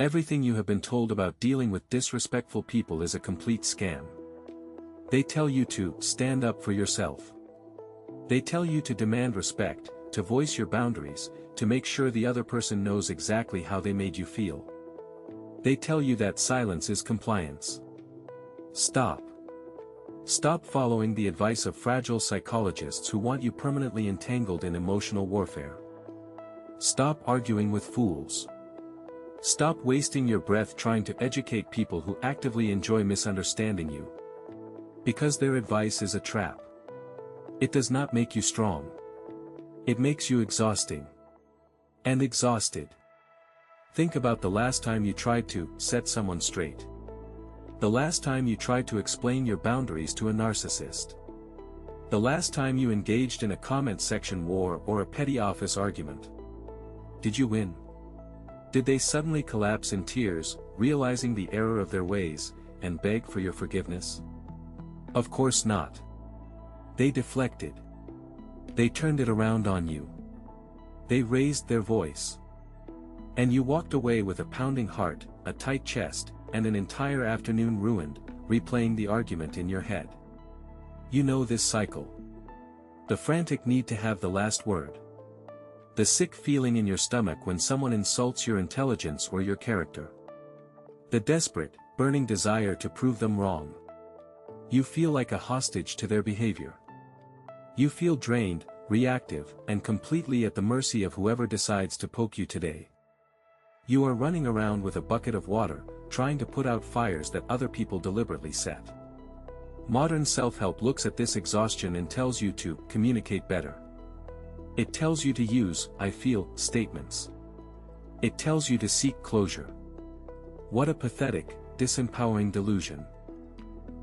Everything you have been told about dealing with disrespectful people is a complete scam. They tell you to stand up for yourself. They tell you to demand respect, to voice your boundaries, to make sure the other person knows exactly how they made you feel. They tell you that silence is compliance. Stop. Stop following the advice of fragile psychologists who want you permanently entangled in emotional warfare. Stop arguing with fools. Stop wasting your breath trying to educate people who actively enjoy misunderstanding you. Because their advice is a trap. It does not make you strong. It makes you exhausting. And exhausted. Think about the last time you tried to set someone straight. The last time you tried to explain your boundaries to a narcissist. The last time you engaged in a comment section war or a petty office argument. Did you win? Did they suddenly collapse in tears, realizing the error of their ways, and beg for your forgiveness? Of course not. They deflected. They turned it around on you. They raised their voice. And you walked away with a pounding heart, a tight chest, and an entire afternoon ruined, replaying the argument in your head. You know this cycle. The frantic need to have the last word. The sick feeling in your stomach when someone insults your intelligence or your character. The desperate, burning desire to prove them wrong. You feel like a hostage to their behavior. You feel drained, reactive, and completely at the mercy of whoever decides to poke you today. You are running around with a bucket of water, trying to put out fires that other people deliberately set. Modern self-help looks at this exhaustion and tells you to communicate better. It tells you to use "I feel" statements. It tells you to seek closure. What a pathetic, disempowering delusion.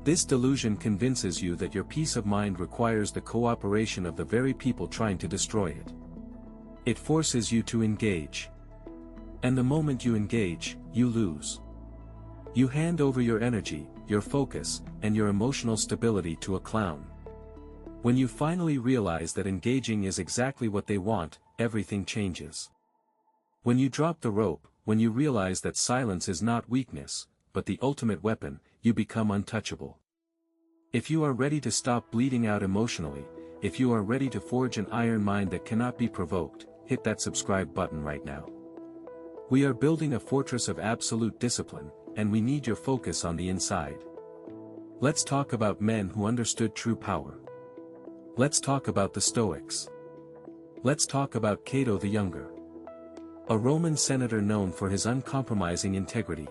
This delusion convinces you that your peace of mind requires the cooperation of the very people trying to destroy it. It forces you to engage. And the moment you engage, you lose. You hand over your energy, your focus, and your emotional stability to a clown. When you finally realize that engaging is exactly what they want, everything changes. When you drop the rope, when you realize that silence is not weakness, but the ultimate weapon, you become untouchable. If you are ready to stop bleeding out emotionally, if you are ready to forge an iron mind that cannot be provoked, hit that subscribe button right now. We are building a fortress of absolute discipline, and we need your focus on the inside. Let's talk about men who understood true power. Let's talk about the Stoics. Let's talk about Cato the Younger. A Roman senator known for his uncompromising integrity.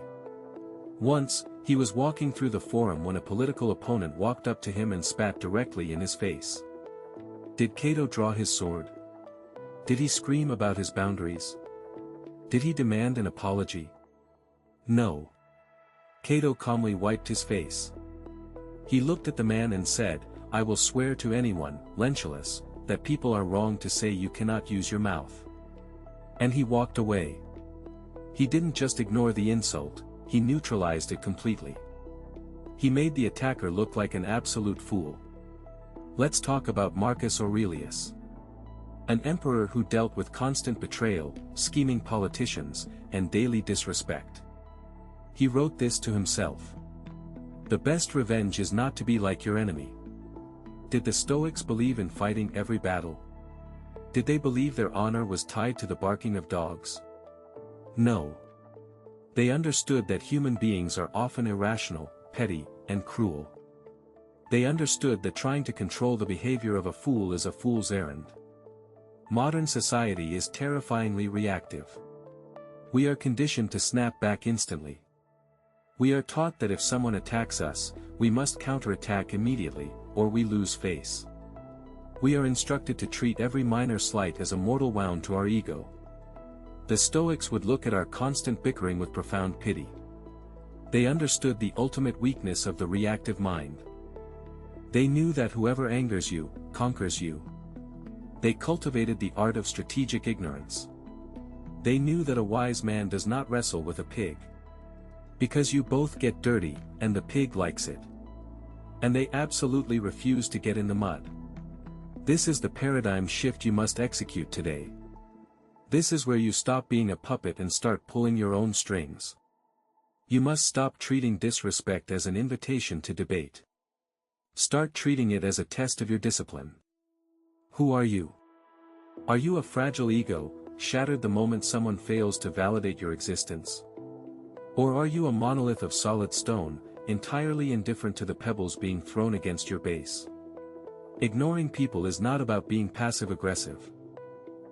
Once, he was walking through the forum when a political opponent walked up to him and spat directly in his face. Did Cato draw his sword? Did he scream about his boundaries? Did he demand an apology? No. Cato calmly wiped his face. He looked at the man and said, "I will swear to anyone, Lentulus, that people are wrong to say you cannot use your mouth." And he walked away. He didn't just ignore the insult, he neutralized it completely. He made the attacker look like an absolute fool. Let's talk about Marcus Aurelius. An emperor who dealt with constant betrayal, scheming politicians, and daily disrespect. He wrote this to himself. The best revenge is not to be like your enemy. Did the Stoics believe in fighting every battle? Did they believe their honor was tied to the barking of dogs? No. They understood that human beings are often irrational, petty, and cruel. They understood that trying to control the behavior of a fool is a fool's errand. Modern society is terrifyingly reactive. We are conditioned to snap back instantly. We are taught that if someone attacks us, we must counterattack immediately, or we lose face. We are instructed to treat every minor slight as a mortal wound to our ego. The Stoics would look at our constant bickering with profound pity. They understood the ultimate weakness of the reactive mind. They knew that whoever angers you, conquers you. They cultivated the art of strategic ignorance. They knew that a wise man does not wrestle with a pig. Because you both get dirty, and the pig likes it. And they absolutely refuse to get in the mud. This is the paradigm shift you must execute today. This is where you stop being a puppet and start pulling your own strings. You must stop treating disrespect as an invitation to debate. Start treating it as a test of your discipline. Who are you? Are you a fragile ego, shattered the moment someone fails to validate your existence? Or are you a monolith of solid stone, entirely indifferent to the pebbles being thrown against your base? Ignoring people is not about being passive-aggressive.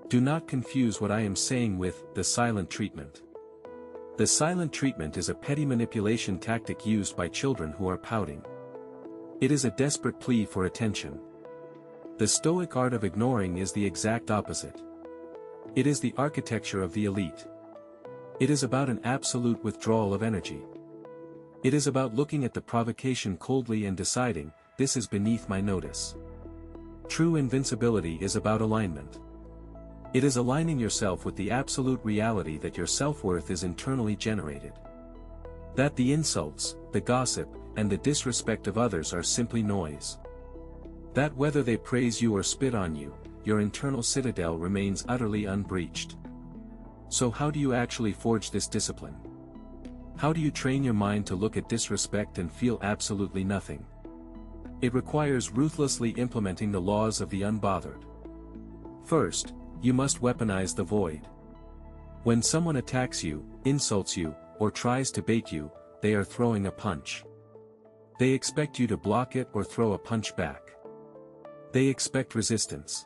Do not confuse what I am saying with the silent treatment. The silent treatment is a petty manipulation tactic used by children who are pouting. It is a desperate plea for attention. The Stoic art of ignoring is the exact opposite. It is the architecture of the elite. It is about an absolute withdrawal of energy. It is about looking at the provocation coldly and deciding, this is beneath my notice. True invincibility is about alignment. It is aligning yourself with the absolute reality that your self-worth is internally generated. That the insults, the gossip, and the disrespect of others are simply noise. That whether they praise you or spit on you, your internal citadel remains utterly unbreached. So how do you actually forge this discipline? How do you train your mind to look at disrespect and feel absolutely nothing? It requires ruthlessly implementing the laws of the unbothered. First, you must weaponize the void. When someone attacks you, insults you, or tries to bait you, they are throwing a punch. They expect you to block it or throw a punch back. They expect resistance.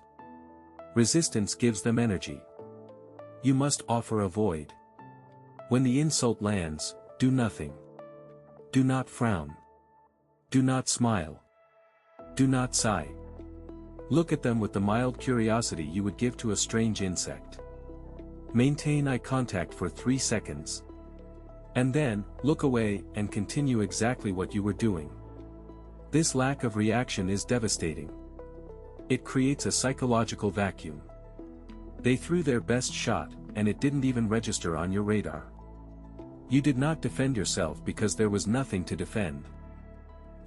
Resistance gives them energy. You must offer a void. When the insult lands, do nothing. Do not frown. Do not smile. Do not sigh. Look at them with the mild curiosity you would give to a strange insect. Maintain eye contact for 3 seconds. And then, look away and continue exactly what you were doing. This lack of reaction is devastating. It creates a psychological vacuum. They threw their best shot, and it didn't even register on your radar. You did not defend yourself because there was nothing to defend.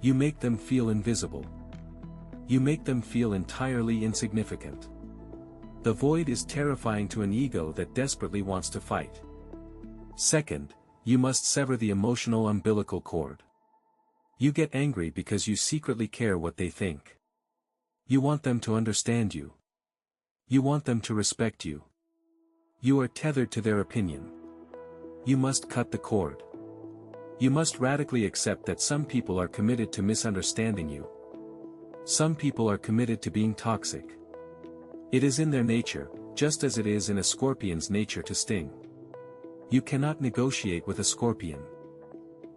You make them feel invisible. You make them feel entirely insignificant. The void is terrifying to an ego that desperately wants to fight. Second, you must sever the emotional umbilical cord. You get angry because you secretly care what they think. You want them to understand you. You want them to respect you. You are tethered to their opinion. You must cut the cord. You must radically accept that some people are committed to misunderstanding you. Some people are committed to being toxic. It is in their nature, just as it is in a scorpion's nature to sting. You cannot negotiate with a scorpion.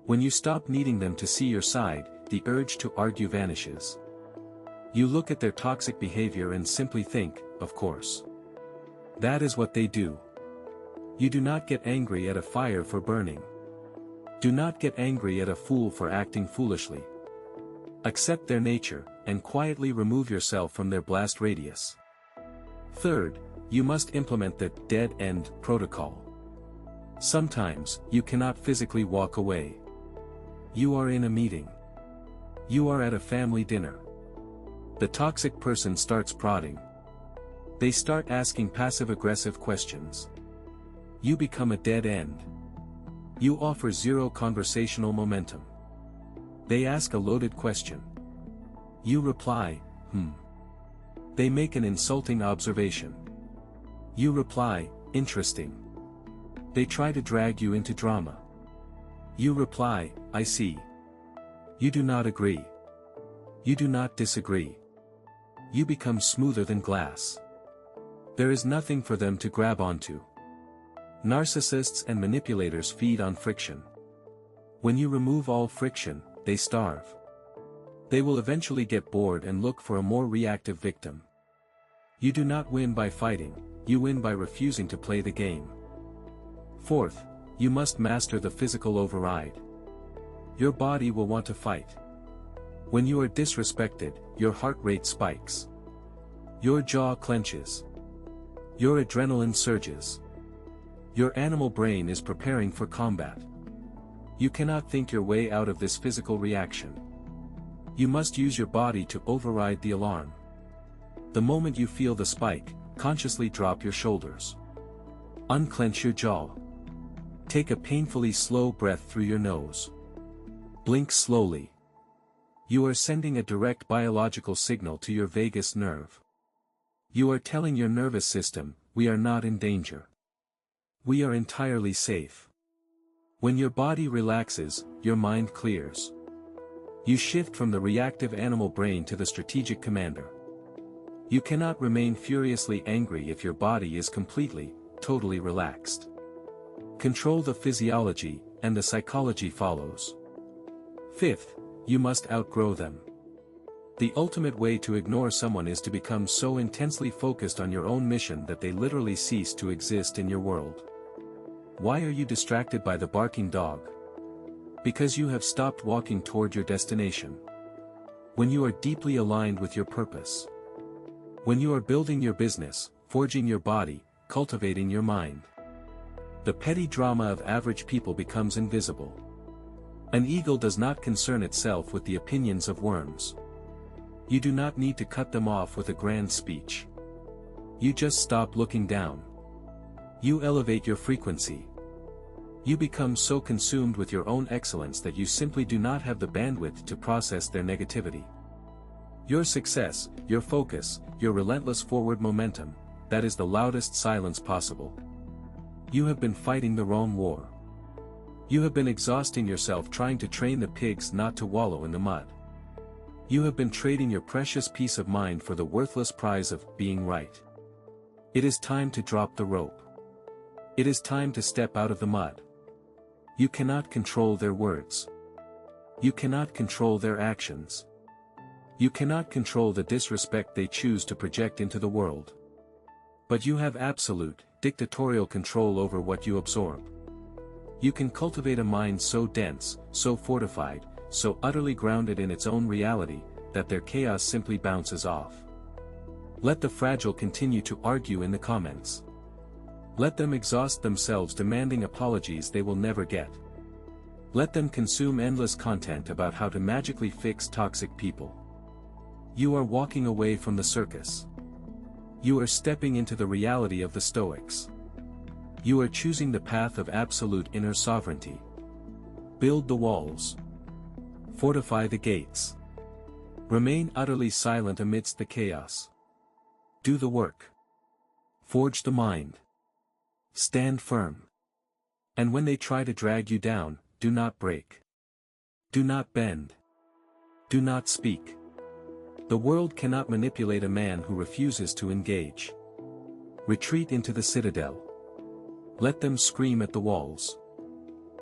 When you stop needing them to see your side, the urge to argue vanishes. You look at their toxic behavior and simply think, of course. That is what they do. You do not get angry at a fire for burning. Do not get angry at a fool for acting foolishly. Accept their nature, and quietly remove yourself from their blast radius. Third, you must implement the dead-end protocol. Sometimes, you cannot physically walk away. You are in a meeting. You are at a family dinner. The toxic person starts prodding. They start asking passive-aggressive questions. You become a dead end. You offer zero conversational momentum. They ask a loaded question. You reply, They make an insulting observation. You reply, interesting. They try to drag you into drama. You reply, I see. You do not agree. You do not disagree. You become smoother than glass. There is nothing for them to grab onto. Narcissists and manipulators feed on friction. When you remove all friction, they starve. They will eventually get bored and look for a more reactive victim. You do not win by fighting, you win by refusing to play the game. Fourth, you must master the physical override. Your body will want to fight. When you are disrespected, your heart rate spikes. Your jaw clenches. Your adrenaline surges. Your animal brain is preparing for combat. You cannot think your way out of this physical reaction. You must use your body to override the alarm. The moment you feel the spike, consciously drop your shoulders. Unclench your jaw. Take a painfully slow breath through your nose. Blink slowly. You are sending a direct biological signal to your vagus nerve. You are telling your nervous system, we are not in danger. We are entirely safe. When your body relaxes, your mind clears. You shift from the reactive animal brain to the strategic commander. You cannot remain furiously angry if your body is completely, totally relaxed. Control the physiology, and the psychology follows. Fifth, you must outgrow them. The ultimate way to ignore someone is to become so intensely focused on your own mission that they literally cease to exist in your world. Why are you distracted by the barking dog? Because you have stopped walking toward your destination. When you are deeply aligned with your purpose. When you are building your business, forging your body, cultivating your mind. The petty drama of average people becomes invisible. An eagle does not concern itself with the opinions of worms. You do not need to cut them off with a grand speech. You just stop looking down. You elevate your frequency. You become so consumed with your own excellence that you simply do not have the bandwidth to process their negativity. Your success, your focus, your relentless forward momentum, that is the loudest silence possible. You have been fighting the wrong war. You have been exhausting yourself trying to train the pigs not to wallow in the mud. You have been trading your precious peace of mind for the worthless prize of being right. It is time to drop the rope. It is time to step out of the mud. You cannot control their words. You cannot control their actions. You cannot control the disrespect they choose to project into the world. But you have absolute, dictatorial control over what you absorb. You can cultivate a mind so dense, so fortified, so utterly grounded in its own reality, that their chaos simply bounces off. Let the fragile continue to argue in the comments. Let them exhaust themselves demanding apologies they will never get. Let them consume endless content about how to magically fix toxic people. You are walking away from the circus. You are stepping into the reality of the Stoics. You are choosing the path of absolute inner sovereignty. Build the walls. Fortify the gates. Remain utterly silent amidst the chaos. Do the work. Forge the mind. Stand firm. And when they try to drag you down, do not break. Do not bend. Do not speak. The world cannot manipulate a man who refuses to engage. Retreat into the citadel. Let them scream at the walls.